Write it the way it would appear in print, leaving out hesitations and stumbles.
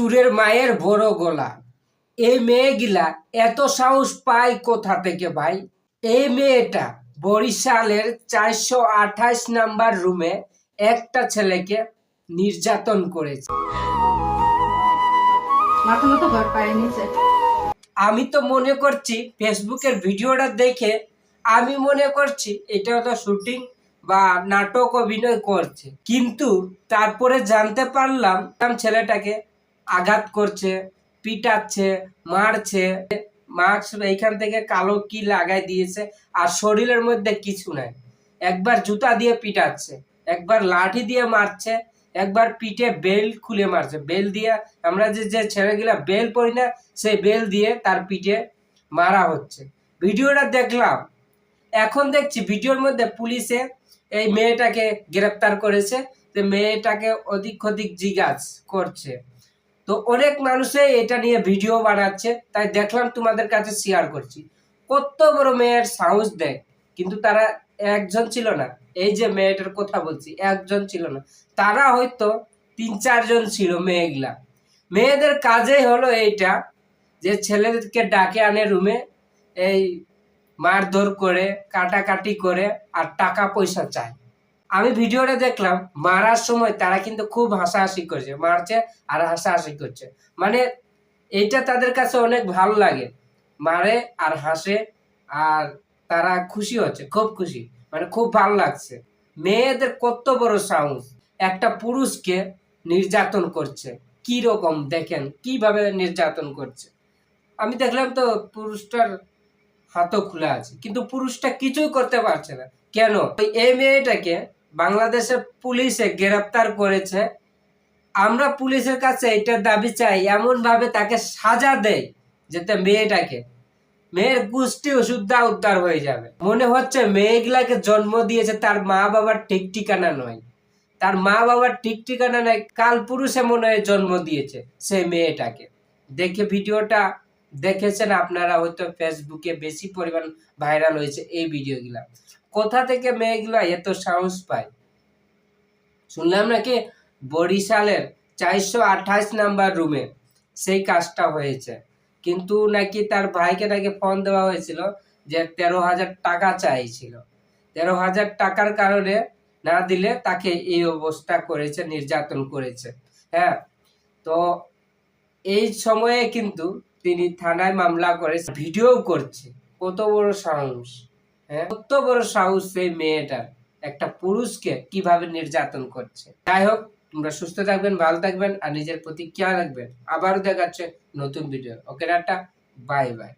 চুরের মায়ের বড় গলা। এই মেয়েগুলা এত সাহস পায় কোথা থেকে ভাই? এই মেয়েটা বরিশালের 428 নাম্বার রুমে একটা ছেলেকে নির্যাতন করেছে। আমি তো মনে করছি ফেসবুকের ভিডিওটা দেখে আমি মনে করছি এটা তো শুটিং বা নাটক অভিনয় করছে, কিন্তু তারপরে জানতে পারলাম ছেলেটাকে আঘাত করছে, পিটাচ্ছে, মারছে, মাস্ক এইখান থেকে কালো কি লাগাই দিয়েছে, আর শরীরের মধ্যে কিছু নাই। একবার জুতা দিয়ে পিটাচ্ছে, একবার লাঠি দিয়ে মারছে, একবার পিঠে বেল্ট খুলে মারছে। বেল দিয়ে আমরা যে ছেলেগুলা বেল পরি না, সেই বেল দিয়ে তার পিঠে মারা হচ্ছে। ভিডিওটা দেখলাম, এখন দেখছি ভিডিওর মধ্যে পুলিশে এই মেয়েটাকে গ্রেপ্তার করেছে, যে মেয়েটাকে অধিক জিজ্ঞাস করছে। তো অনেক মানুষে এটা নিয়ে ভিডিও বানাচ্ছে, তাই দেখলাম তোমাদের কাছে শেয়ার করছি। কত বড় মেয়ের সাহস দেয়, কিন্তু তারা একজন ছিল না। এই যে মেয়েটার কথা বলছি, একজন ছিল না, তারা হয়তো 3-4 জন ছিল। মেয়েদের কাজেই হলো এইটা, যে ছেলেদেরকে ডাকে আনে রুমে, এই মারধর করে, কাটাকাটি করে, আর টাকা পয়সা চায়। আমি ভিডিওটা দেখলাম, মারার সময় তারা কিন্তু খুব হাসাহাসি করছে, মারছে আর হাসাহাসি করছে। মানে এইটা তাদের কাছে অনেক ভালো লাগে, মারে আর হাসে, আর তারা খুশি হচ্ছে, খুব খুশি, মানে খুব ভালো লাগছে। মেয়েদের কত বড় সাহস, একটা পুরুষকে নির্যাতন করছে। কি রকম দেখেন কিভাবে নির্যাতন করছে। আমি দেখলাম তো পুরুষটার হাতও খোলা আছে, কিন্তু পুরুষটা কিছুই করতে পারছে না। কেন? এই মেয়েটাকে বাংলাদেশের পুলিশে গ্রেফতার করেছে। আমরা পুলিশের কাছে এটা দাবি চাই, এমন ভাবে তাকে সাজা দেয় যাতে মেয়ের গোষ্ঠী ওষুধটা উদ্ধার হয়ে যাবে। মনে হচ্ছে মেয়েগুলাকে জন্ম দিয়েছে তার মা বাবার ঠিক ঠিকানা নয়, তার মা বাবার ঠিক ঠিকানা নয়, কাল পুরুষে মনে হয় জন্ম দিয়েছে সেই মেয়েটাকে। দেখে ভিডিওটা দেখেছেন আপনারা, হয়তো ফেসবুকে বেশি পরিমাণ ভাইরাল হয়েছে এই ভিডিওগুলা। কোথা থেকে মেয়েগুলা এত সাহস পায়? শুনলাম নাকি বরিশালের 428 নাম্বার রুমে সেই কাজটা হয়েছে, কিন্তু নাকি তার ভাইকে নাকি ফোন দেওয়া হয়েছিল যে 13,000 টাকা চাইছিল। 13,000 টাকার কারণে না দিলে তাকে এই অবস্থা করেছে, নির্যাতন করেছে। হ্যাঁ, তো এই সময়ে কিন্তু তিনি থানায় মামলা করে ভিডিও করছে। কত বড় সাহস! হ্যাঁ, কত বড় সাহস সেই মেয়েটার, একটা পুরুষকে কিভাবে নির্যাতন করছে। যাই হোক, তোমরা সুস্থ থাকবেন, ভালো থাকবেন, আর নিজের প্রতি খেয়াল রাখবেন। আবারও দেখাচ্ছে নতুন ভিডিও। ওকে টাটা, বাই বাই।